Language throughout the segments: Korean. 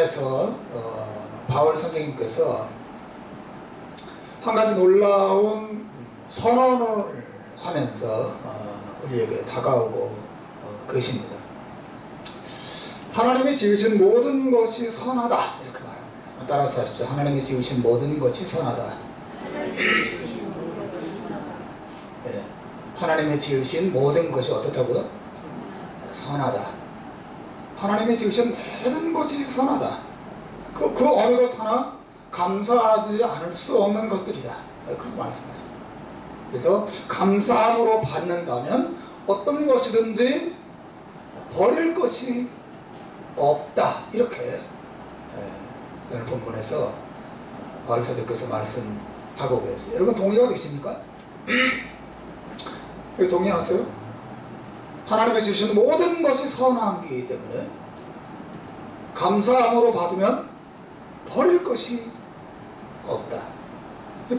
본문에서 바울 선생님께서 한 가지 놀라운 선언을 하면서 우리에게 다가오고 계십니다. 하나님이 지으신 모든 것이 선하다, 이렇게 말합니다. 따라서 하십시오. 하나님이 지으신 모든 것이 선하다. 네. 하나님이 지으신 모든 것이 어떻다고요? 선하다. 하나님이 지으신 모든 것이 선하다. 그 어느 것 하나 감사하지 않을 수 없는 것들이다, 그렇게 말씀하십니다. 그래서 감사함으로 받는다면 어떤 것이든지 버릴 것이 없다, 이렇게 오늘 본문에서 바울 사도께서 말씀하고 계세요. 여러분 동의가 되십니까? 동의하세요? 하나님이 주신 모든 것이 선하기 때문에 감사함으로 받으면 버릴 것이 없다.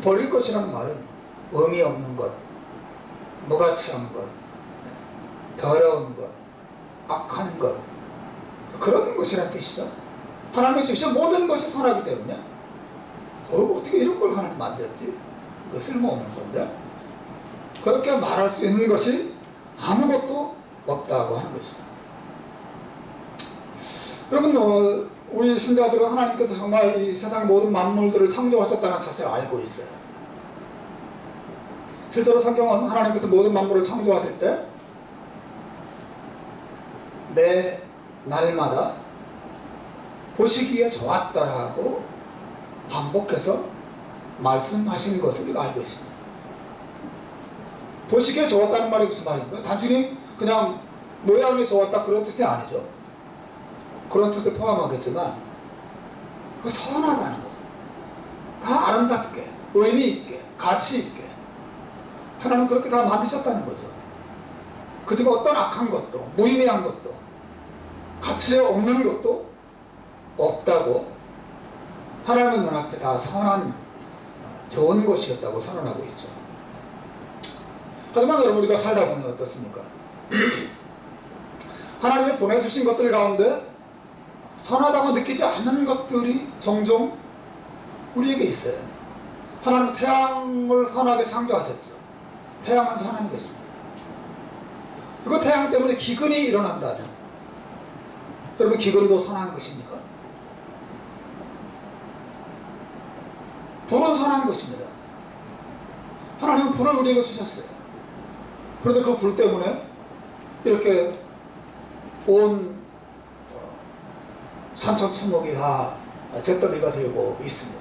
버릴 것이라는 말은 의미 없는 것, 무가치한 것, 더러운 것, 악한 것, 그런 것이란 뜻이죠. 하나님이 주신 모든 것이 선하기 때문에 어떻게 이런 걸 하나님 만졌지? 이거 쓸모없는 건데, 그렇게 말할 수 있는 것이 아무것도 없다고 하는 것이죠. 여러분, 우리 신자들은 하나님께서 정말 이 세상 모든 만물들을 창조하셨다는 사실을 알고 있어요. 실제로 성경은 하나님께서 모든 만물을 창조하실 때 매 날마다 보시기에 좋았다라고 반복해서 말씀하신 것을 우리가 알고 있습니다. 보시기에 좋았다는 말이 무슨 말인가? 단순히 그냥 모양이 좋았다, 그런 뜻이 아니죠. 그런 뜻을 포함하겠지만 그 선하다는 것은 다 아름답게, 의미 있게, 가치 있게 하나님 그렇게 다 만드셨다는 거죠. 그중 어떤 악한 것도, 무의미한 것도, 가치에 없는 것도 없다고 하나님의 눈앞에 다 선한 좋은 것이었다고 선언하고 있죠. 하지만 여러분, 우리가 살다 보면 어떻습니까? 하나님이 보내주신 것들 가운데 선하다고 느끼지 않는 것들이 종종 우리에게 있어요. 하나님은 태양을 선하게 창조하셨죠. 태양은 선한 것입니다. 그 태양 때문에 기근이 일어난다면 여러분, 기근도 선한 것입니까? 불은 선한 것입니다. 하나님은 불을 우리에게 주셨어요. 그런데 그 불 때문에 이렇게 온 산천초목이 다 잿더미가 되고 있습니다.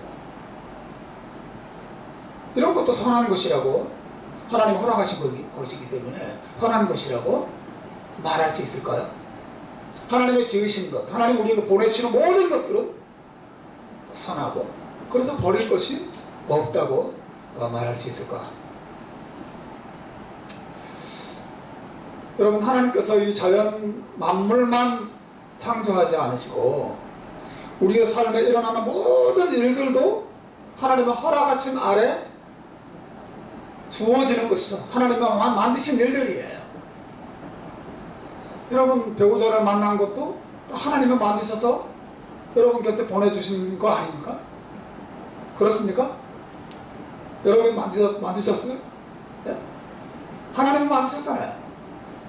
이런 것도 선한 것이라고 하나님 허락하신 것이기 때문에 선한 것이라고 말할 수 있을까요? 하나님의 지으신 것, 하나님 우리에게 보내주시는 모든 것들은 선하고 그래서 버릴 것이 없다고 말할 수 있을까? 여러분, 하나님께서 이 자연 만물만 창조하지 않으시고 우리의 삶에 일어나는 모든 일들도 하나님의 허락하심 아래 주어지는 것이죠. 하나님이 만드신 일들이에요. 여러분, 배우자를 만난 것도 하나님이 만드셔서 여러분 곁에 보내주신 거 아닙니까? 그렇습니까? 여러분이 만드셨어요? 네? 하나님이 만드셨잖아요.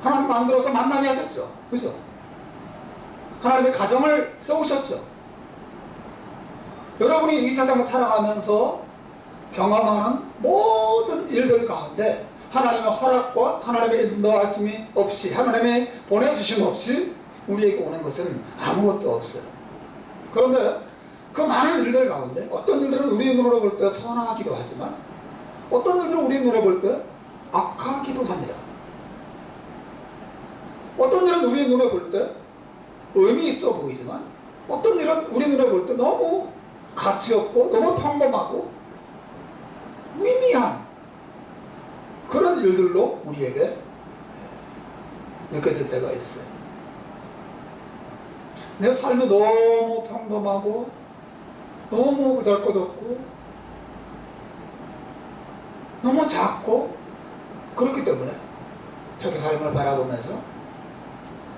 하나님 만들어서 만나게 하셨죠. 그죠? 하나님의 가정을 세우셨죠. 여러분이 이 세상을 살아가면서 경험하는 모든 일들 가운데 하나님의 허락과 하나님의 인도하심이 없이, 하나님의 보내주심 없이 우리에게 오는 것은 아무것도 없어요. 그런데 그 많은 일들 가운데 어떤 일들은 우리의 눈으로 볼 때 선하기도 하지만 어떤 일들은 우리의 눈에 볼 때 악하기도 합니다. 어떤 일은 우리의 눈에 볼 때 의미 있어 보이지만 어떤 일은 우리 눈에 볼 때 너무 가치 없고 너무 평범하고 무의미한 그런 일들로 우리에게 느껴질 때가 있어요. 내 삶이 너무 평범하고 너무 그덜것없고 너무 작고 그렇기 때문에 자기 삶을 바라보면서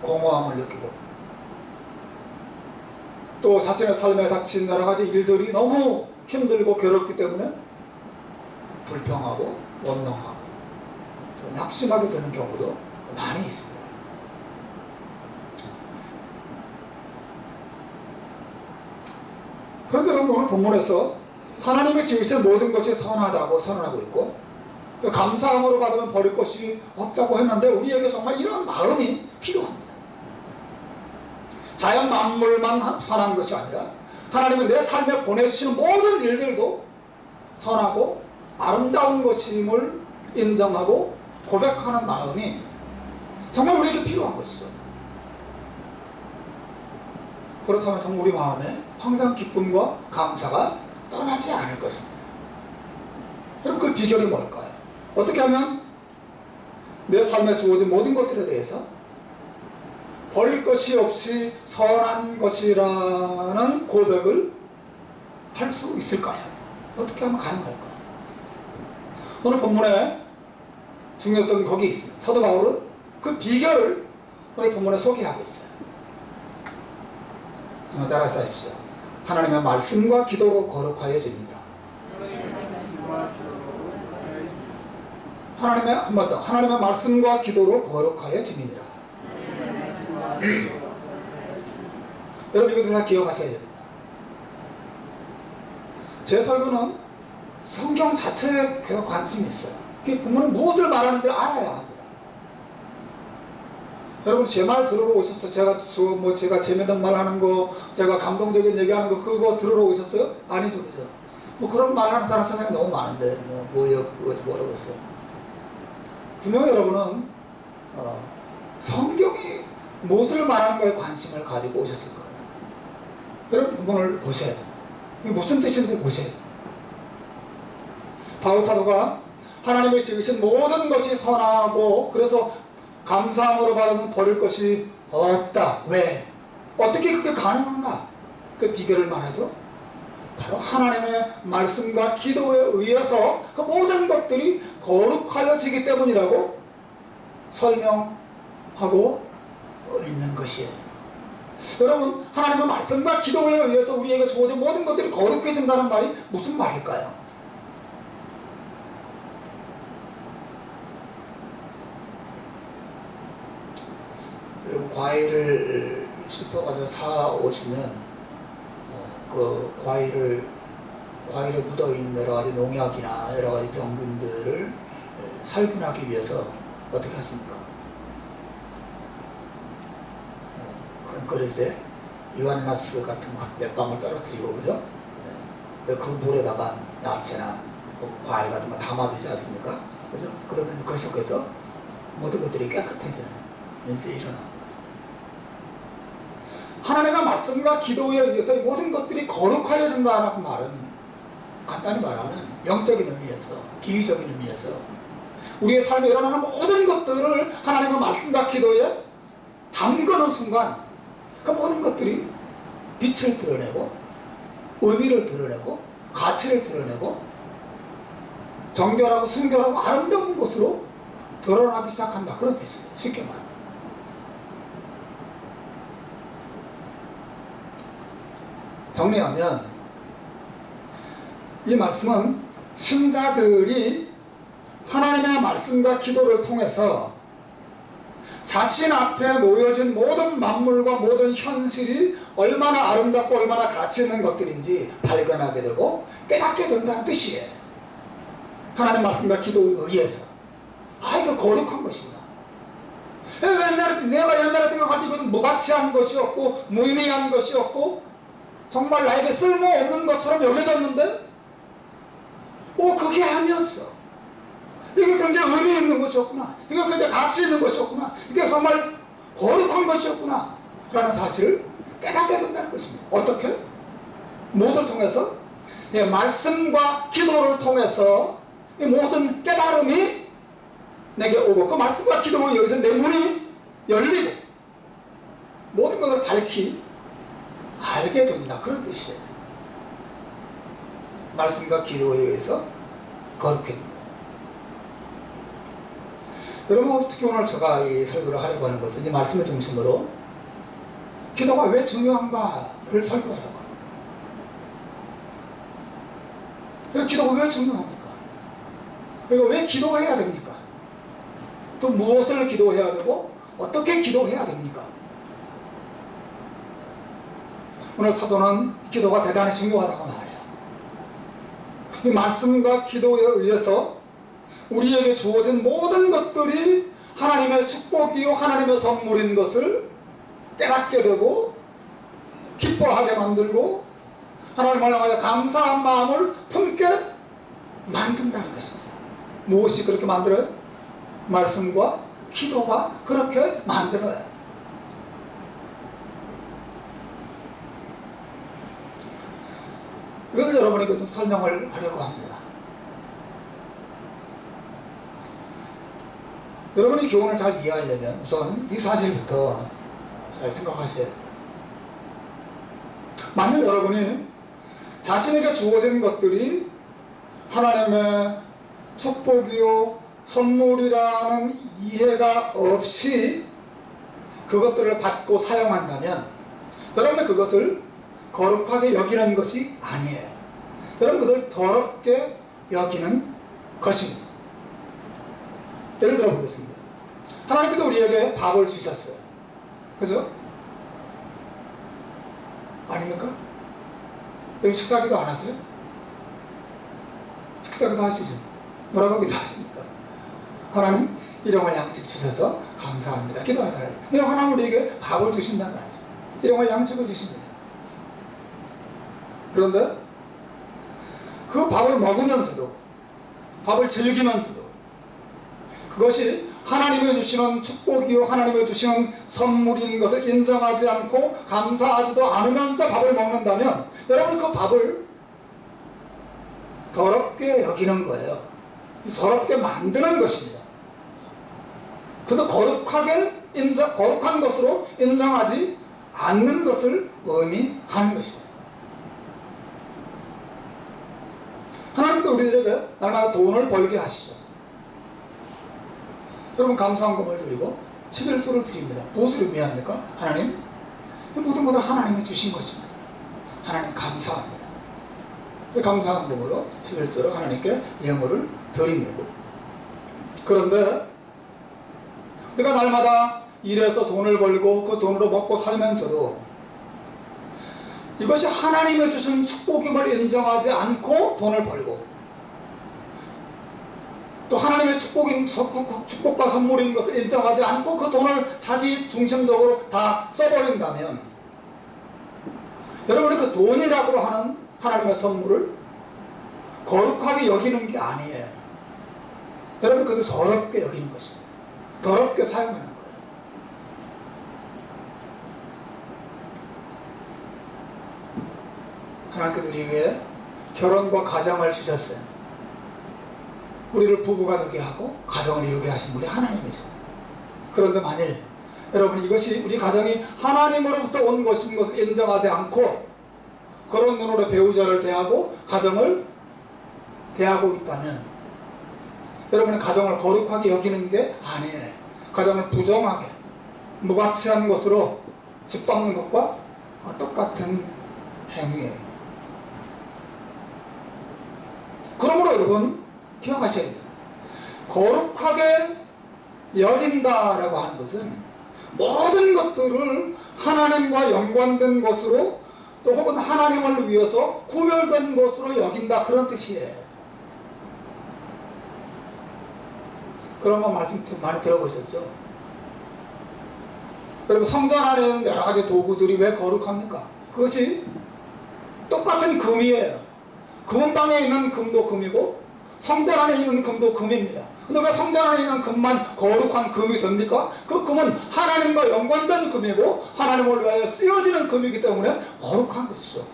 공허함을 느끼고 또 자신의 삶에 닥친 여러 가지 일들이 너무 힘들고 괴롭기 때문에 불평하고 원망하고 또 낙심하게 되는 경우도 많이 있습니다. 그런데 오늘 본문에서 하나님이 지으신 모든 것이 선하다고 선언하고 있고 감사함으로 받으면 버릴 것이 없다고 했는데 우리에게 정말 이런 마음이 필요합니다. 자연 만물만 선한 것이 아니라 하나님은 내 삶에 보내주시는 모든 일들도 선하고 아름다운 것임을 인정하고 고백하는 마음이 정말 우리에게 필요한 것이죠. 그렇다면 정말 우리 마음에 항상 기쁨과 감사가 떠나지 않을 것입니다. 여러분, 그 비결이 뭘까요? 어떻게 하면 내 삶에 주어진 모든 것들에 대해서 버릴 것이 없이 선한 것이라는 고백을 할 수 있을까요? 어떻게 하면 가능할까요? 오늘 본문에 중요성이 거기 있습니다. 사도 바울은 그 비결을 오늘 본문에 소개하고 있어요. 한번 따라서 하십시오. 하나님의 말씀과 기도로 거룩하여집니다. 한 번 더. 하나님의 말씀과 기도로 거룩하여집니다. 여러분, 이것도 다 기억하셔야 됩니다. 제 설교는 성경 자체에 계속 관심이 있어요. 그 본문은 무엇을 말하는지 알아야 합니다. 여러분, 제 말 들으러 오셨어요? 제가 재미있는 말 하는 거, 제가 감동적인 얘기하는 거, 그거 들으러 오셨어요? 아니죠, 그죠? 그런 말 하는 사람 세상에 너무 많은데, 뭐라고 했어요? 분명히 여러분은, 성경이 무엇을 말하는 거에 관심을 가지고 오셨을 거예요. 여러분, 본문을 보셔야 돼요. 이게 무슨 뜻인지 보셔야 돼요. 바울 사도가 하나님이 지으신 모든 것이 선하고, 그래서 감사함으로 받으면 버릴 것이 없다. 왜? 어떻게 그게 가능한가? 그 비결을 말하죠. 바로 하나님의 말씀과 기도에 의해서 그 모든 것들이 거룩하여지기 때문이라고 설명하고 있는 것이에요. 여러분, 하나님의 말씀과 기도에 의해서 우리에게 주어진 모든 것들이 거룩해진다는 말이 무슨 말일까요? 여러분, 과일을 슈퍼 가서 사 오시면 그 과일에 묻어있는 여러 가지 농약이나 여러 가지 병균들을 살균하기 위해서 어떻게 하십니까? 큰 그릇에 유한나스 같은 거 몇 방울 떨어뜨리고, 그죠? 그 물에다가 야채나 과일 같은 거 담아두지 않습니까? 그죠? 그러면 그 속에서 모든 것들이 깨끗해지는 일들이 일어납니다. 하나님의 말씀과 기도에 의해서 이 모든 것들이 거룩하여진다는 말은 간단히 말하면 영적인 의미에서, 비유적인 의미에서 우리의 삶에 일어나는 모든 것들을 하나님의 말씀과 기도에 담그는 순간 그 모든 것들이 빛을 드러내고 의미를 드러내고 가치를 드러내고 정결하고 순결하고 아름다운 것으로 드러나기 시작한다. 그런 뜻이에요. 쉽게 말하면. 정리하면 이 말씀은 신자들이 하나님의 말씀과 기도를 통해서 자신 앞에 놓여진 모든 만물과 모든 현실이 얼마나 아름답고 얼마나 가치 있는 것들인지 발견하게 되고 깨닫게 된다는 뜻이에요. 하나님의 말씀과 기도에 의해서. 이거 거룩한 것입니다. 내가 옛날에 생각할 때 이것은 무가치한 것이었고 무의미한 것이었고 정말 나에게 쓸모없는 것처럼 여겨졌는데 그게 아니었어. 이게 굉장히 의미 있는 것이었구나. 이게 굉장히 가치 있는 것이었구나. 이게 정말 거룩한 것이었구나 라는 사실을 깨닫게 된다는 것입니다. 어떻게? 무엇을 통해서? 말씀과 기도를 통해서 이 모든 깨달음이 내게 오고 그 말씀과 기도에 의해서 내 눈이 열리고 모든 것을 밝히 알게 된다. 그런 뜻이에요. 말씀과 기도에 의해서 거룩해진다. 여러분, 특히 오늘 제가 이 설교를 하려고 하는 것은 이 말씀을 중심으로 기도가 왜 중요한가를 설교하라고 합니다. 그리고 기도가 왜 중요합니까? 그리고 왜 기도해야 됩니까? 또 무엇을 기도해야 되고 어떻게 기도해야 됩니까? 오늘 사도는 기도가 대단히 중요하다고 말해요. 이 말씀과 기도에 의해서 우리에게 주어진 모든 것들이 하나님의 축복이요 하나님의 선물인 것을 깨닫게 되고 기뻐하게 만들고 하나님을 향하여 감사한 마음을 품게 만든다는 것입니다. 무엇이 그렇게 만들어요? 말씀과 기도가 그렇게 만들어요. 그래서 여러분에게 좀 설명을 하려고 합니다. 여러분이 교훈을 잘 이해하려면 우선 이 사실부터 잘 생각하셔야 돼요. 만약 여러분이 자신에게 주어진 것들이 하나님의 축복이요 선물이라는 이해가 없이 그것들을 받고 사용한다면 여러분은 그것을 거룩하게 여기는 것이 아니에요. 여러분 그것을 더럽게 여기는 것입니다. 예를 들어 보겠습니다. 하나님께서 우리에게 밥을 주셨어요. 그죠? 아닙니까? 여러분 식사기도 안 하세요? 식사기도 하시죠? 뭐라고 기도하십니까? 하나님 일용할 양식 주셔서 감사합니다. 기도하잖아요. 하나님 우리에게 밥을 주신다는 말이죠. 일용할 양식을 주십니다. 그런데 그 밥을 먹으면서도 밥을 즐기면서도 그것이 하나님이 주시는 축복이요 하나님이 주시는 선물인 것을 인정하지 않고 감사하지도 않으면서 밥을 먹는다면 여러분이 그 밥을 더럽게 여기는 거예요. 더럽게 만드는 것입니다. 그래서 거룩한 것으로 인정하지 않는 것을 의미하는 것입니다. 하나님께서 우리들에게 날마다 돈을 벌게 하시죠. 여러분 감사한금을 드리고 11조를 드립니다. 무엇을 의미합니까? 하나님 모든 것을 하나님이 주신 것입니다. 하나님 감사합니다. 감사한 금으로 11조를 하나님께 예물을 드립니다. 그런데 우리가 날마다 일해서 돈을 벌고 그 돈으로 먹고 살면서도 이것이 하나님이 주신 축복임을 인정하지 않고 돈을 벌고 또 하나님의 축복과 선물인 것을 인정하지 않고 그 돈을 자기 중심적으로 다 써버린다면 여러분이 그 돈이라고 하는 하나님의 선물을 거룩하게 여기는 게 아니에요. 여러분 그것을 더럽게 여기는 것입니다. 더럽게 사용하는 거예요. 하나님께서 우리에게 결혼과 가정을 주셨어요. 우리를 부부가 되게 하고 가정을 이루게 하신 분이 하나님이세요. 그런데 만일 여러분 이것이 우리 가정이 하나님으로부터 온 것인 것을 인정하지 않고 그런 눈으로 배우자를 대하고 가정을 대하고 있다면 여러분의 가정을 거룩하게 여기는 게 아니에요. 가정을 부정하게 무가치한 것으로 짓밟는 것과 똑같은 행위예요. 그러므로 여러분 기억하셔야 돼요. 거룩하게 여긴다라고 하는 것은 모든 것들을 하나님과 연관된 것으로 또 혹은 하나님을 위해서 구별된 것으로 여긴다 그런 뜻이에요. 그런 거 말씀 많이 들어보셨죠? 여러분 성전 안에 있는 여러 가지 도구들이 왜 거룩합니까? 그것이 똑같은 금이에요. 금방에 있는 금도 금이고 성전 안에 있는 금도 금입니다. 근데 왜 성전 안에 있는 금만 거룩한 금이 됩니까? 그 금은 하나님과 연관된 금이고 하나님을 위하여 쓰여지는 금이기 때문에 거룩한 것이죠.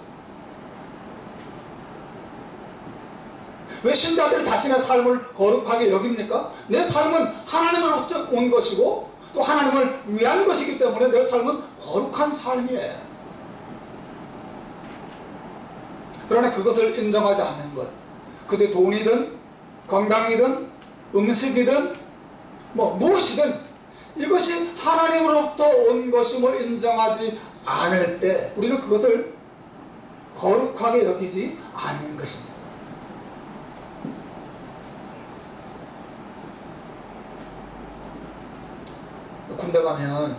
왜 신자들이 자신의 삶을 거룩하게 여깁니까? 내 삶은 하나님으로부터 온 것이고 또 하나님을 위한 것이기 때문에 내 삶은 거룩한 삶이에요. 그러나 그것을 인정하지 않는 것, 그게 돈이든 건강이든 음식이든 무엇이든 이것이 하나님으로부터 온 것임을 인정하지 않을 때 우리는 그것을 거룩하게 여기지 않는 것입니다. 군대 가면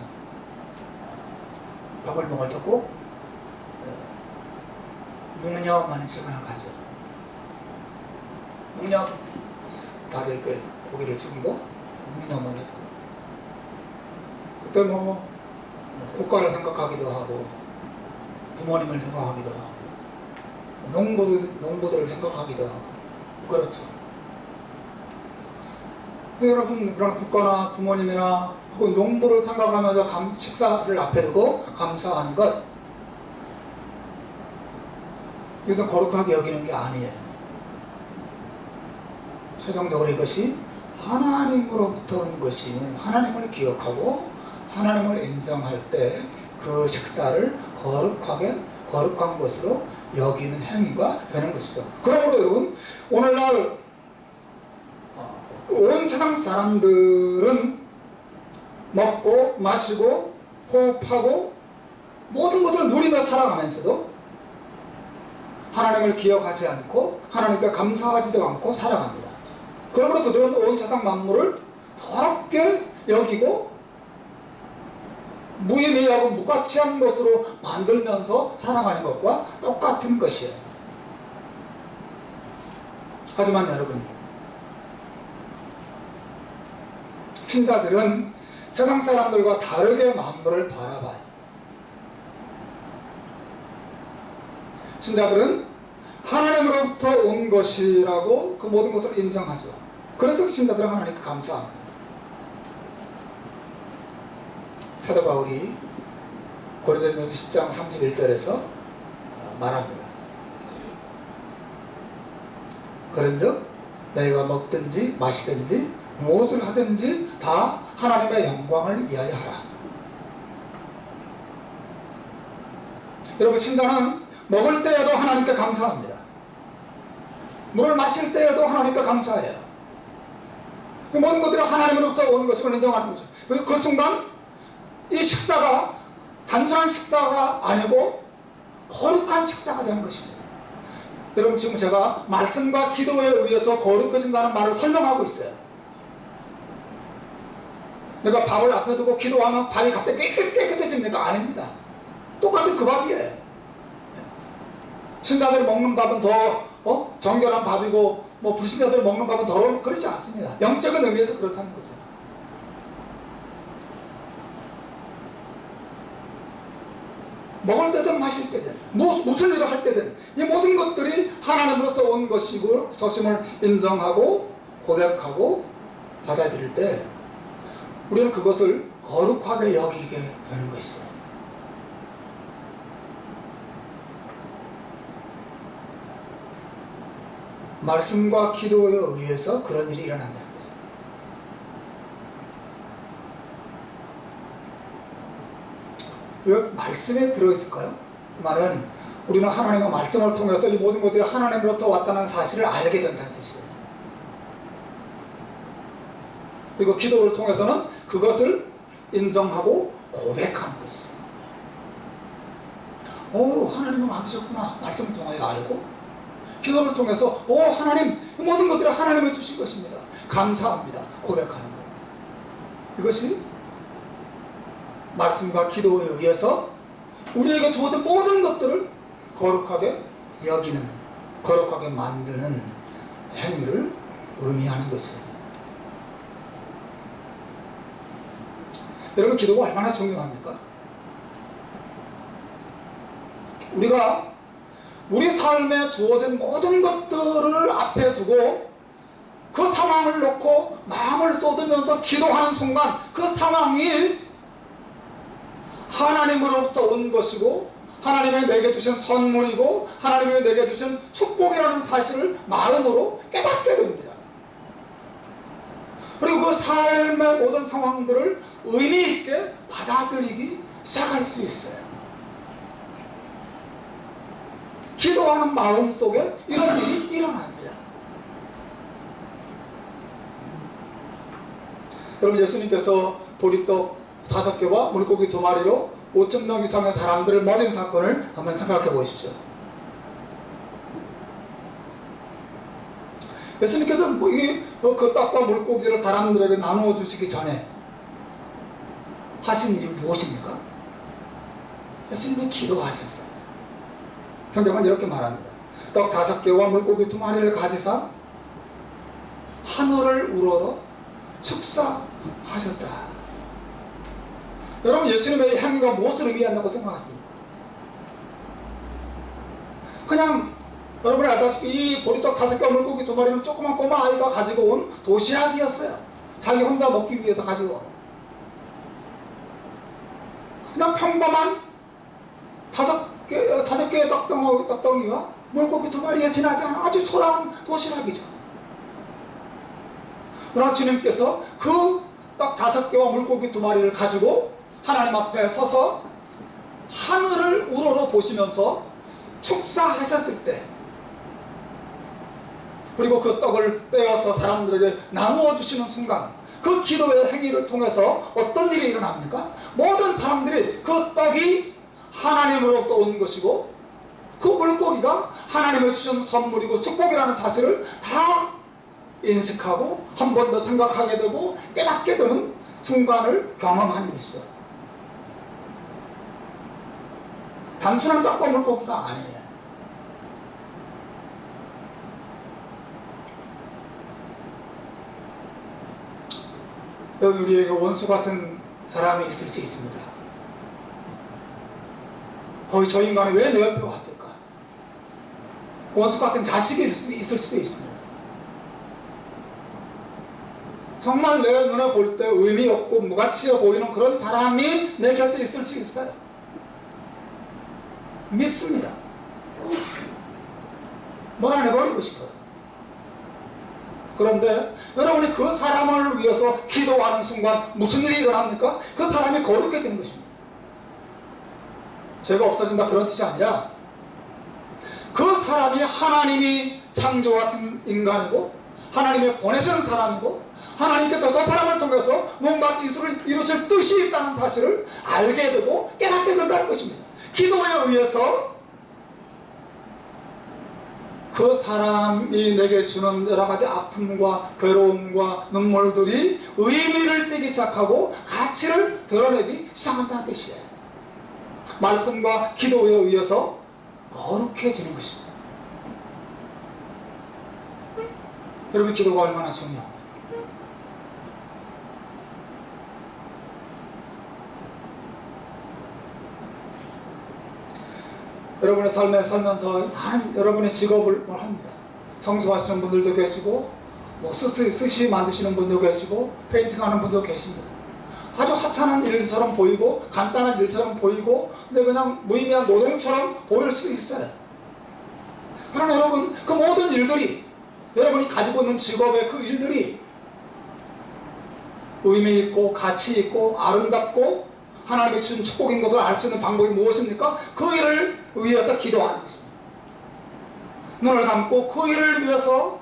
밥을 먹을 때 꼭 묵념하는 시간을 가져. 묵념, 다들 그 고기를 죽이고 묵념을 하죠. 그때 뭐 국가를 생각하기도 하고 부모님을 생각하기도 하고 농부들을 생각하기도 하고 그렇죠. 여러분 그런 국가나 부모님이나 혹은 농부를 생각하면서 식사를 앞에 두고 감사하는 것, 이것은 거룩하게 여기는 게 아니에요. 최종적으로 이것이 하나님으로부터 온 것임을, 하나님을 기억하고 하나님을 인정할 때 그 식사를 거룩한 것으로 여기는 행위가 되는 것이죠. 그러므로 여러분, 오늘날 온 세상 사람들은 먹고 마시고 호흡하고 모든 것을 누리며 살아가면서도 하나님을 기억하지 않고 하나님께 감사하지도 않고 살아갑니다. 그러므로 그들은 온 세상 만물을 더럽게 여기고 무의미하고 무가치한 것으로 만들면서 살아가는 것과 똑같은 것이에요. 하지만 여러분, 신자들은 세상 사람들과 다르게 만물을 바라봐요. 신자들은 하나님으로부터 온 것이라고 그 모든 것들을 인정하죠. 그래서 신자들은 하나님께 감사합니다. 사도 바울이 고린도전서 10장 31절에서 말합니다. 그런즉 너희가 먹든지 마시든지 무엇을 하든지 다 하나님의 영광을 위하여 하라. 여러분, 신자는 먹을 때에도 하나님께 감사합니다. 물을 마실 때에도 하나님께 감사해요. 그 모든 것들이 하나님으로부터 오는 것을 인정하는 거죠. 그 순간 이 식사가 단순한 식사가 아니고 거룩한 식사가 되는 것입니다. 여러분, 지금 제가 말씀과 기도에 의해서 거룩해진다는 말을 설명하고 있어요. 내가 밥을 앞에 두고 기도하면 밥이 갑자기 깨끗해집니까? 아닙니다. 똑같은 그 밥이에요. 신자들이 먹는 밥은 더 정결한 밥이고 뭐 불신자들이 먹는 밥은 더러운, 그렇지 않습니다. 영적인 의미에서 그렇다는 거죠. 먹을 때든 마실 때든 무슨 일을 할 때든 이 모든 것들이 하나님으로부터 온 것이고 서심을 인정하고 고백하고 받아들일 때 우리는 그것을 거룩하게 여기게 되는 것이죠. 말씀과 기도에 의해서 그런 일이 일어난다는 거죠. 왜 말씀에 들어있을까요? 그 말은 우리는 하나님의 말씀을 통해서 이 모든 것들이 하나님으로부터 왔다는 사실을 알게 된다는 뜻이에요. 그리고 기도를 통해서는 그것을 인정하고 고백하는 것이죠. 오, 하나님은 만드셨구나. 말씀을 통하여 알고, 기도를 통해서 오, 하나님, 모든 것들이 하나님이 주신 것입니다. 감사합니다. 고백하는 거예요. 이것이 말씀과 기도에 의해서 우리에게 주어진 모든 것들을 거룩하게 여기는, 거룩하게 만드는 행위를 의미하는 것이에요. 여러분, 기도가 얼마나 중요합니까? 우리가 우리 삶에 주어진 모든 것들을 앞에 두고 그 상황을 놓고 마음을 쏟으면서 기도하는 순간 그 상황이 하나님으로부터 온 것이고 하나님이 내게 주신 선물이고 하나님이 내게 주신 축복이라는 사실을 마음으로 깨닫게 됩니다. 그리고 그 삶의 모든 상황들을 의미 있게 받아들이기 시작할 수 있어요. 기도하는 마음 속에 이런 일이 일어납니다. 여러분, 예수님께서 보리떡 5개와 물고기 2마리로 5천 명 이상의 사람들을 먹인 사건을 한번 생각해 보십시오. 예수님께서 그 떡과 물고기를 사람들에게 나누어 주시기 전에 하신 일이 무엇입니까? 예수님은 기도하셨어요. 성경은 이렇게 말합니다. 떡 5개와 물고기 2마리를 가지사 하늘을 우러러 축사하셨다. 여러분, 예수님의 행위가 무엇을 의미한다고 생각하십니까? 그냥 여러분이 알다시피 이 보리떡 5개와 물고기 2마리는 조그만 꼬마 아이가 가지고 온 도시락이었어요. 자기 혼자 먹기 위해서 가지고 온. 그냥 평범한 5개의 떡덩이와 물고기 2마리에 지나지 않은 아주 초라한 도시락이죠. 그러나 주님께서 그 떡 5개와 물고기 2마리를 가지고 하나님 앞에 서서 하늘을 우러러 보시면서 축사하셨을 때, 그리고 그 떡을 떼어서 사람들에게 나누어 주시는 순간, 그 기도의 행위를 통해서 어떤 일이 일어납니까? 모든 사람들이 그 떡이 하나님으로부터 온 것이고 그 물고기가 하나님의 주신 선물이고 축복이라는 사실을 다 인식하고 한 번 더 생각하게 되고 깨닫게 되는 순간을 경험하는 것이죠. 단순한 떡과 물고기가 아니에요. 여기 우리에게 원수 같은 사람이 있을 수 있습니다. 저 인간이 왜 내 옆에 왔을까? 원수 같은 자식이 있을 수도 있습니다. 정말 내 눈에 볼 때 의미 없고 무가치해 보이는 그런 사람이 내 곁에 있을 수 있어요. 믿습니다. 몰아내버리고 싶어요. 그런데 여러분이 그 사람을 위해서 기도하는 순간 무슨 일이 일어납니까? 그 사람이 거룩해지는 것입니다. 죄가 없어진다 그런 뜻이 아니라 그 사람이 하나님이 창조하신 인간이고 하나님이 보내신 사람이고 하나님께서 저 사람을 통해서 뭔가 이루실 뜻이 있다는 사실을 알게 되고 깨닫게 된다는 것입니다. 기도에 의해서 그 사람이 내게 주는 여러 가지 아픔과 괴로움과 눈물들이 의미를 띠기 시작하고 가치를 드러내기 시작한다는 뜻이에요. 말씀과 기도에 의해서 거룩해지는 것입니다. 여러분, 기도가 얼마나 중요합니까? 여러분의 삶에 살면서 많은 여러분의 직업을 합니다. 청소하시는 분들도 계시고, 스시 만드시는 분도 계시고, 페인팅하는 분도 계십니다. 아주 하찮은 일처럼 보이고, 간단한 일처럼 보이고, 근데 그냥 무의미한 노동처럼 보일 수 있어요. 그러나 여러분, 그 모든 일들이, 여러분이 가지고 있는 직업의 그 일들이 의미 있고, 가치 있고, 아름답고, 하나님의 주신 축복인 것을 알 수 있는 방법이 무엇입니까? 그 일을 위해서 기도하는 것입니다. 눈을 감고 그 일을 위해서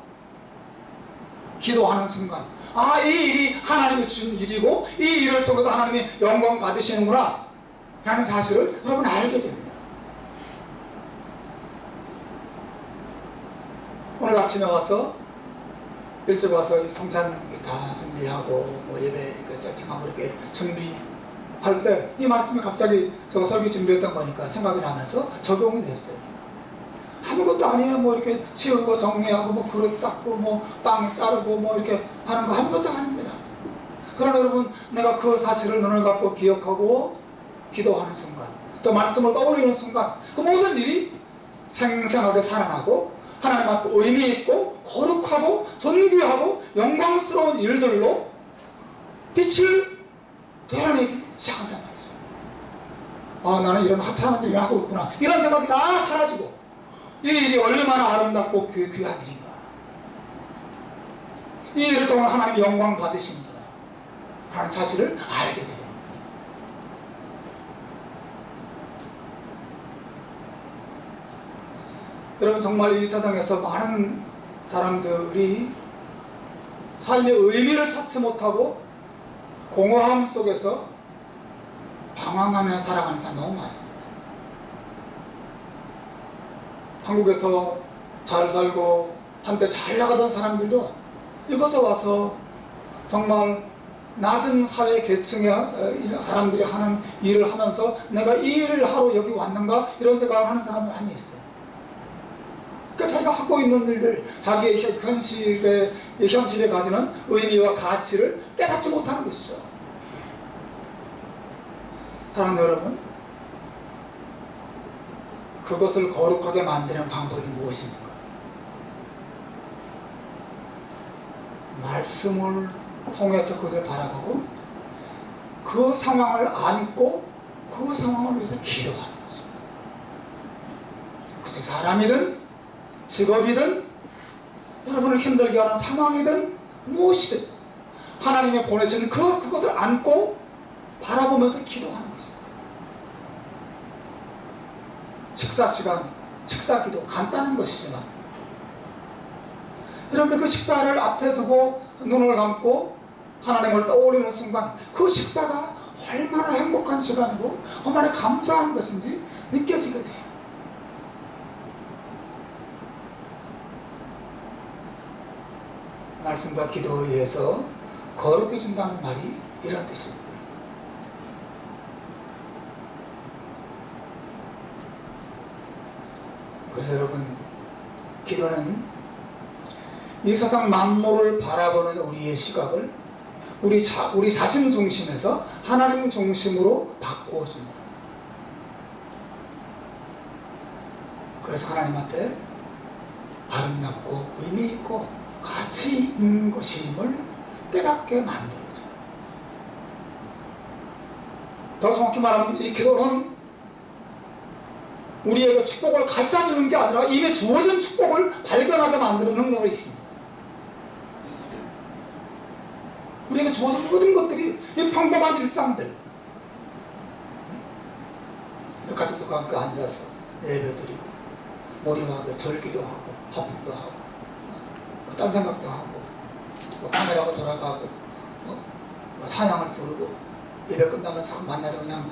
기도하는 순간, 이 일이 하나님이 주신 일이고 이 일을 통해서 하나님이 영광 받으시는구나 라는 사실을 여러분 알게 됩니다. 오늘 아침에 와서 일찍 와서 성찬 다 준비하고 예배 세팅하고 이렇게 준비할 때 이 말씀이 갑자기 제가 설교 준비했던 거니까 생각이 나면서 적용이 됐어요. 아무것도 아니에요. 이렇게 치우고 정리하고 그릇 닦고 빵 자르고 이렇게 하는 거 아무것도 아닙니다. 그러나 여러분, 내가 그 사실을 눈을 감고 기억하고 기도하는 순간, 또 말씀을 떠올리는 순간, 그 모든 일이 생생하게 살아나고 하나님 앞에 의미 있고 거룩하고 존귀하고 영광스러운 일들로 빛을 드러내기 시작한단 말이죠. 나는 이런 하찮은 일을 하고 있구나, 이런 생각이 다 사라지고 이 일이 얼마나 아름답고 귀한 일인가, 이 일을 통해 하나님이 영광 받으시는구나 라는 사실을 알게 돼요. 여러분, 정말 이 세상에서 많은 사람들이 삶의 의미를 찾지 못하고 공허함 속에서 방황하며 살아가는 사람 너무 많습니다. 한국에서 잘 살고 한때 잘 나가던 사람들도 이곳에 와서 정말 낮은 사회 계층의 사람들이 하는 일을 하면서 내가 이 일을 하러 여기 왔는가 이런 생각을 하는 사람이 많이 있어요. 그러니까 자기가 하고 있는 일들, 자기의 현실에 가지는 의미와 가치를 깨닫지 못하는 것이죠. 사랑하는 여러분, 그것을 거룩하게 만드는 방법이 무엇입니까? 말씀을 통해서 그것을 바라보고 그 상황을 안고 그 상황을 위해서 기도하는 거죠. 그저 사람이든 직업이든 여러분을 힘들게 하는 상황이든 무엇이든 하나님이 보내신 그것을 안고 바라보면서 기도하는 거죠. 식사 시간, 식사 기도 간단한 것이지만 여러분 그 식사를 앞에 두고 눈을 감고 하나님을 떠올리는 순간 그 식사가 얼마나 행복한 시간이고 얼마나 감사한 것인지 느껴지게 돼요. 말씀과 기도에 의해서 거룩해진다는 말이 이런 뜻입니다. 그래서 여러분, 기도는 이 세상 만물을 바라보는 우리의 시각을 우리 자신 중심에서 하나님 중심으로 바꾸어 줍니다. 그래서 하나님 앞에 아름답고 의미 있고 가치 있는 것임을 깨닫게 만들어줘요. 더 정확히 말하면 이 기도는 우리에게 축복을 가져다 주는 게 아니라 이미 주어진 축복을 발견하게 만드는 능력이 있습니다. 우리에게 주어진 모든 것들이 이 평범한 일상들, 가족들과 함께 앉아서 예배드리고 머리하고 절기도 하고 화품도 하고 딴 생각도 하고 카메라가 돌아가고 찬양을 부르고 예배 끝나면 만나서 그냥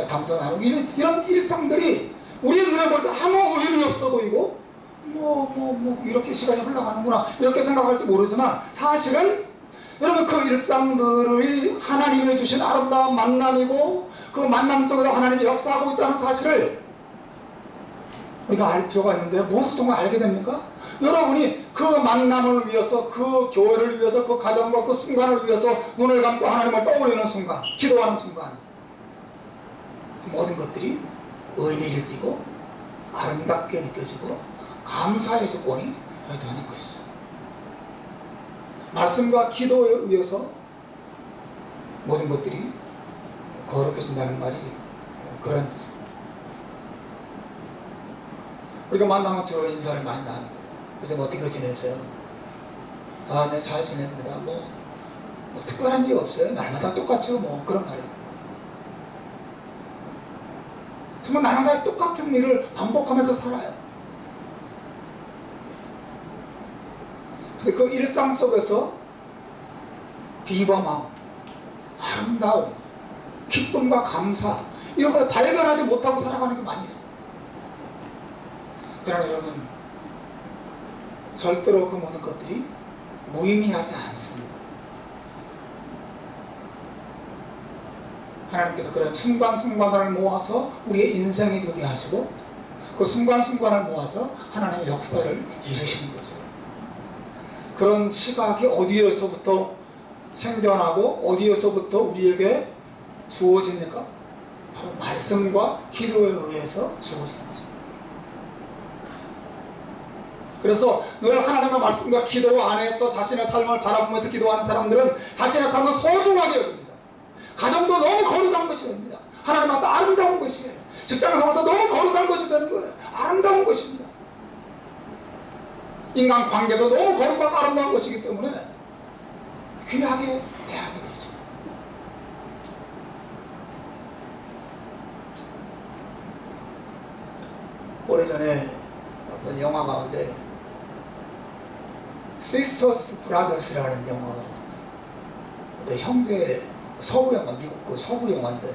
담소하고 이런 일상들이 우리의 눈에 볼 때 아무 의미 없어 보이고 이렇게 시간이 흘러가는구나 이렇게 생각할지 모르지만 사실은 여러분 그 일상들이 하나님이 주신 아름다운 만남이고 그 만남 속에서 하나님이 역사하고 있다는 사실을 우리가 알 필요가 있는데 무엇을 정말 알게 됩니까? 여러분이 그 만남을 위해서 그 교회를 위해서 그 가정과 그 순간을 위해서 눈을 감고 하나님을 떠올리는 순간 기도하는 순간 모든 것들이 의미를 띠고 아름답게 느껴지고 감사의 조건이 되는 것이죠. 말씀과 기도에 의해서 모든 것들이 거룩해진다는 말이 그런 뜻입니다. 우리가 만나면 주로 인사를 많이 나눕니다. 요즘 어떻게 지내세요? 네, 잘 지냅니다. 뭐 특별한 일 없어요. 날마다 똑같죠. 그런 말입니다. 정말 날마다 똑같은 일을 반복하면서 살아요. 그래서 그 일상 속에서 비범함, 아름다움, 기쁨과 감사 이런 걸 발견하지 못하고 살아가는 게 많이 있어요. 그러나 여러분 절대로 그 모든 것들이 무의미하지 않습니다. 하나님께서 그런 순간순간을 모아서 우리의 인생이 되게 하시고 그 순간순간을 모아서 하나님의 역사를 이루시는 거죠. 그런 시각이 어디에서부터 생겨나고 어디에서부터 우리에게 주어집니까? 바로 말씀과 기도에 의해서 주어지는 거죠. 그래서 늘 하나님의 말씀과 기도 안에서 자신의 삶을 바라보면서 기도하는 사람들은 자신의 삶을 소중하게 여깁니다. 가정도 너무 거룩한 것이 됩니다. 하나님 앞에 아름다운 것이에요. 직장생활도 너무 거룩한 것이 되는 거예요. 아름다운 것입니다. 인간관계도 너무 거룩하고 아름다운 것이기 때문에 귀하게 대하게 되죠. 오래전에 어떤 영화 가운데 시스터스 브라더스라는 영화가 있었어요. 형제 서부 영화, 미국 그 서부 영화인데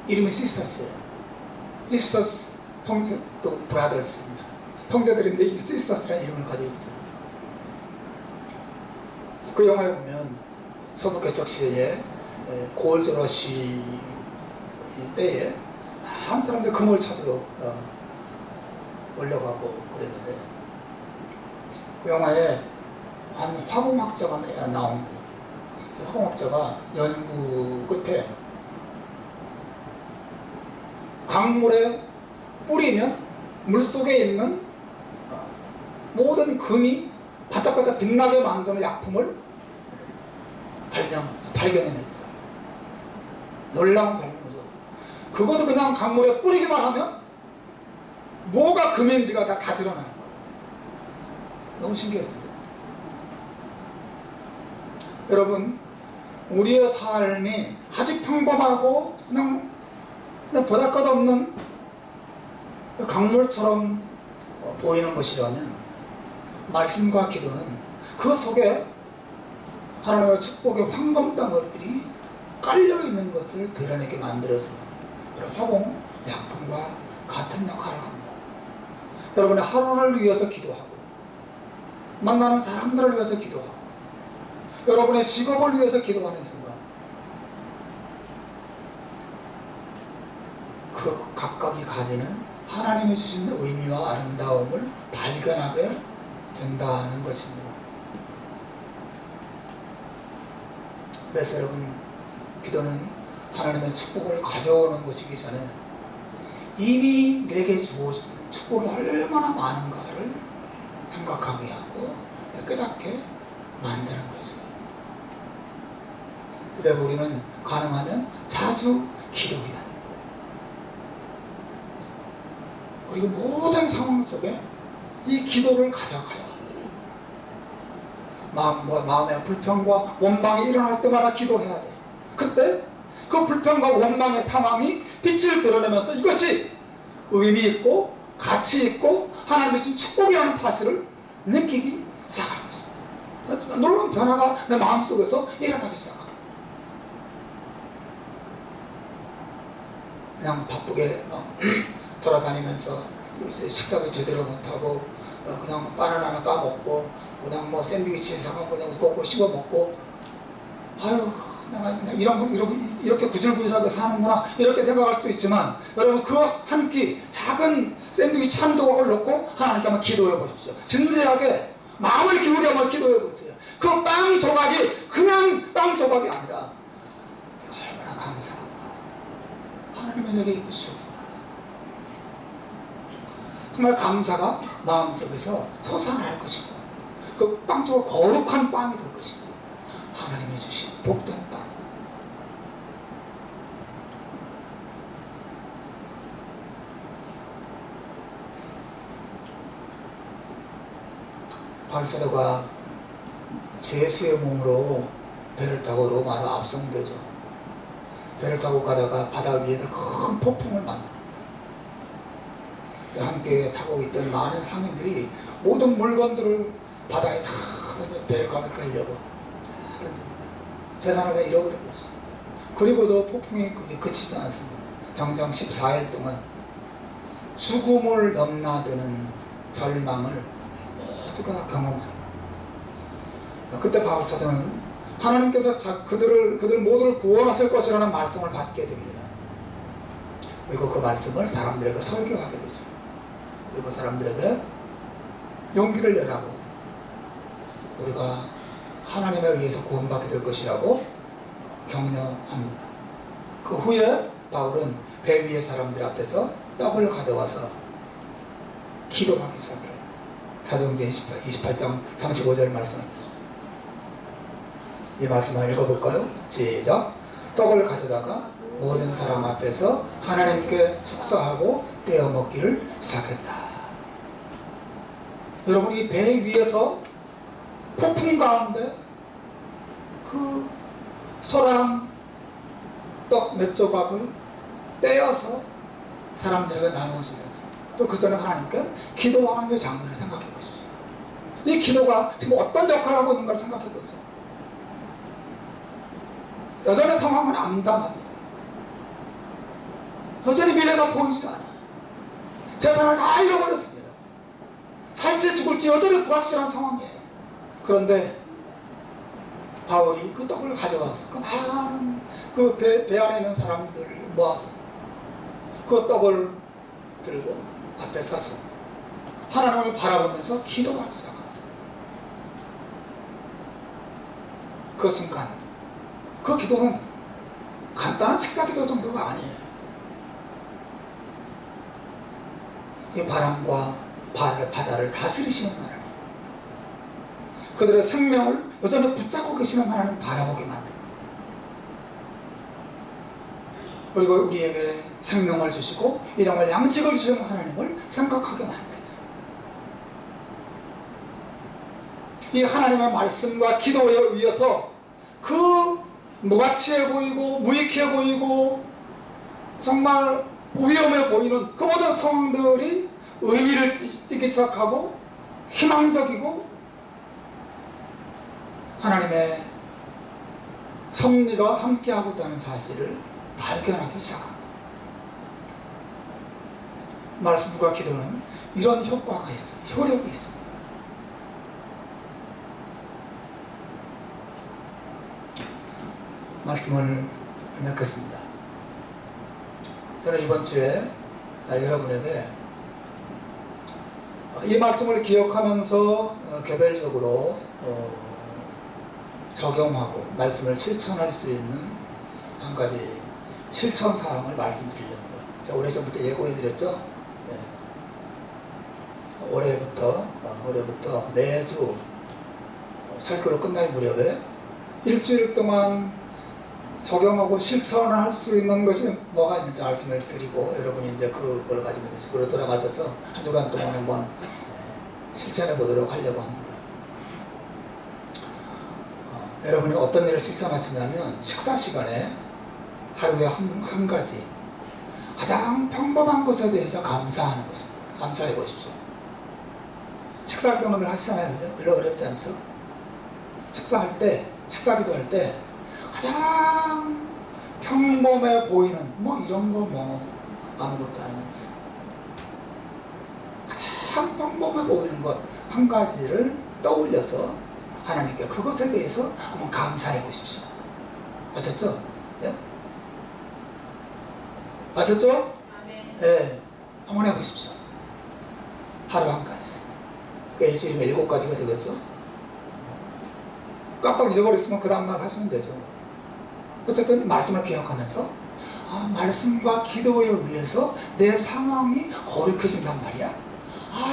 이름이 시스터스예요. 시스터스 형제 또 브라더스입니다. 형제들인데 이 시스터스라는 이름을 가지고 있어요. 그 영화에 보면 서부 개척 시대에 골드러시 때에 많은 사람들이 금을 찾으러 몰려가고 그랬는데 그 영화에 한 화공학자가 나온 거예요. 화공학자가 연구 끝에 강물에 뿌리면 물속에 있는 모든 금이 바짝바짝 빛나게 만드는 약품을 발견해냅니다. 놀라운 발견이죠. 그것을 그냥 강물에 뿌리기만 하면 뭐가 금인지가 다 드러나는 거예요. 너무 신기했습니다. 여러분, 우리의 삶이 아주 평범하고 그냥 보잘것없는 강물처럼 보이는 것이라면 말씀과 기도는 그 속에 하나님의 축복의 황금덩어리들이 깔려있는 것을 드러내게 만들어주는 화공 약품과 같은 역할을 합니다. 여러분의 하루를 위해서 기도하고 만나는 사람들을 위해서 기도하고 여러분의 직업을 위해서 기도하는 순간 그 각각이 가지는 하나님이 주신 의미와 아름다움을 발견하게 된다는 것입니다. 그래서 여러분, 기도는 하나님의 축복을 가져오는 것이기 전에 이미 내게 주어진 축복이 얼마나 많은가를 생각하게 하고 깨닫게 만드는 것입니다. 그래서 우리는 가능하면 자주 기도해야 합니다. 우리가 모든 상황 속에 이 기도를 가져가야 합니다. 마음의 불평과 원망이 일어날 때마다 기도해야 돼. 그때 그 불평과 원망의 상황이 빛을 드러내면서 이것이 의미 있고 가치 있고 하나님의 주신 축복이라는 사실을 느끼기 시작하는 것입니다. 그래서 놀라운 변화가 내 마음속에서 일어나기 시작합니다. 그냥 바쁘게 돌아다니면서 식사도 제대로 못하고 그냥 바나나 하나 까먹고 그냥 뭐 샌드위치 사갖고 그냥 웃고 씹어 먹고 아유 내가 그냥 이렇게 구질구질하게 사는구나 이렇게 생각할 수도 있지만 여러분 그 한 끼 작은 샌드위치 한 조각을 놓고 하나님께 한번 기도해 보십시오. 진지하게 마음을 기울여 한번 기도해 보세요. 그 빵 조각이 그냥 빵 조각이 아니라 얼마나 감사한가. 하나님의 내게 이것이 좋구나. 정말 감사가 마음속에서 솟아날 것이고 그 빵 조각 거룩한 빵이 될 것이고 하나님이 주신 복된 빵. 바울사도가 죄수의 몸으로 배를 타고 로마로 압송되죠. 배를 타고 가다가 바다 위에서 큰 폭풍을 만납니다. 함께 타고 있던 많은 상인들이 모든 물건들을 바다에 다 던져서 배를 감옥하려고 다 던집니다. 재산을 다 잃어버린 것이죠. 그리고도 폭풍이 그치지 않습니다. 정정 14일 동안 죽음을 넘나드는 절망을 모두가 경험해요. 그때 바울사도는 하나님께서 그들 모두를 구원하실 것이라는 말씀을 받게 됩니다. 그리고 그 말씀을 사람들에게 설교하게 되죠. 그리고 사람들에게 용기를 내라고 우리가 하나님에 의해서 구원받게 될 것이라고 격려합니다. 그 후에 바울은 배 위의 사람들 앞에서 떡을 가져와서 기도하기 시작해요. 사도행전 28장 35절 말씀입니다. 이 말씀을 읽어볼까요? 시작. 떡을 가져다가 모든 사람 앞에서 하나님께 축사하고 떼어 먹기를 시작했다. 여러분, 이 배 위에서 폭풍 가운데 그 소랑 떡 몇 조각을 떼어서 사람들에게 나누어주면서 또 그 전에 하나님께 기도하는 이 장면을 생각해 보십시오. 이 기도가 지금 어떤 역할을 하고 있는가를 생각해 보세요. 여전히 상황은 암담합니다. 여전히 미래가 보이지 않아요. 재산을 다 잃어버렸습니다. 살지 죽을지 여전히 불확실한 상황이에요. 그런데 바울이 그 떡을 가져와서 그 많은 그 배 안에 있는 사람들을 모아 그 떡을 들고 앞에 서서 하나님을 바라보면서 기도하기 시작합니다. 그 순간 그 기도는 간단한 식사 기도 정도가 아니에요. 이 바람과 바다를 다스리시는 하나님, 그들의 생명을 여전히 붙잡고 계시는 하나님 바라보게 만듭니다. 그리고 우리에게 생명을 주시고 이름을 양식을 주시는 하나님을 생각하게 만듭니다. 이 하나님의 말씀과 기도에 의해서 그 무가치해 보이고 무익해 보이고 정말 위험해 보이는 그 모든 상황들이 의미를 띠기 시작하고 희망적이고 하나님의 섭리가 함께하고 있다는 사실을 발견하기 시작합니다. 말씀과 기도는 이런 효과가 있어요. 효력이 있습니다. 말씀을 맺겠습니다. 저는 이번 주에 여러분에게 이 말씀을 기억하면서 개별적으로 적용하고 말씀을 실천할 수 있는 한 가지 실천 사항을 말씀드리려고요. 제가 오래전부터 예고해드렸죠. 네. 올해부터 매주 설교로 끝날 무렵에 일주일 동안 적용하고 실천을 할 수 있는 것이 뭐가 있는지 말씀을 드리고 여러분이 이제 그걸 가지고 집으로 돌아가셔서 한 주간 동안 한번 실천해 보도록 하려고 합니다. 여러분이 어떤 일을 실천하시냐면 식사 시간에 하루에 한 가지 가장 평범한 것에 대해서 감사하는 것입니다. 감사해 보십시오. 식사 기도는 하시잖아요, 그죠? 별로 어렵지 않죠? 식사 기도할 때 가장 평범해 보이는 이런 거 아무것도 아니지. 가장 평범해 보이는 것 한 가지를 떠올려서 하나님께 그것에 대해서 한번 감사해 보십시오. 아셨죠? 예? 아셨죠? 네. 한번 해보십시오. 하루 한 가지. 그 일주일이면 7가지가 되겠죠? 깜빡 잊어버렸으면 그 다음날 하시면 되죠. 어쨌든 말씀을 기억하면서 말씀과 기도에 의해서 내 상황이 거룩해진단 말이야.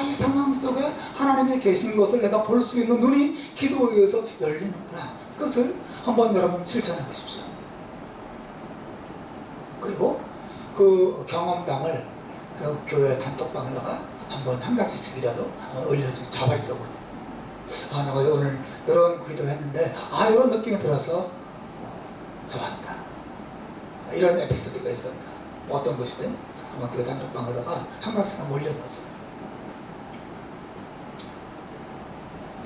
이 상황 속에 하나님이 계신 것을 내가 볼 수 있는 눈이 기도에 의해서 열리는구나. 그것을 한번 여러분 실천해 보십시오. 그리고 그 경험담을 교회 단톡방에다가 한번 한 가지씩이라도 올려주세요. 자발적으로. 내가 오늘 이런 기도 했는데 이런 느낌이 들어서 좋았다. 이런 에피소드가 있었다. 어떤 것이든 아마 교회 단톡방에다가 한 가지씩 올려보세요.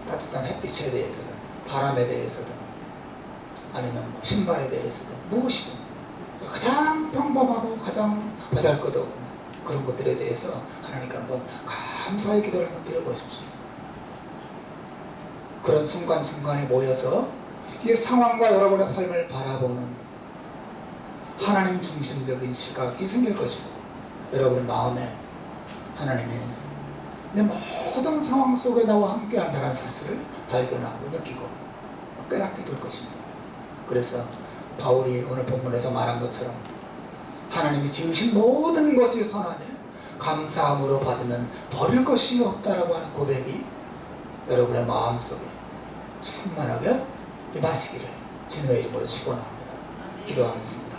따뜻한 햇빛에 대해서든 바람에 대해서든 아니면 신발에 대해서든 무엇이든 가장 평범하고 가장 보잘것없는 그런 것들에 대해서 하나님께 한번 감사의 기도를 한번 드려보십시오. 그런 순간순간에 모여서 이 상황과 여러분의 삶을 바라보는 하나님 중심적인 시각이 생길 것이고 여러분의 마음에 하나님이 내 모든 상황 속에 나와 함께 한다는 사실을 발견하고 느끼고 깨닫게 될 것입니다. 그래서 바울이 오늘 본문에서 말한 것처럼 하나님이 지으신 모든 것이 선하며 감사함으로 받으면 버릴 것이 없다라고 하는 고백이 여러분의 마음속에 충만하게 임하시기를 주님의 이름으로 축원합니다. 기도하겠습니다.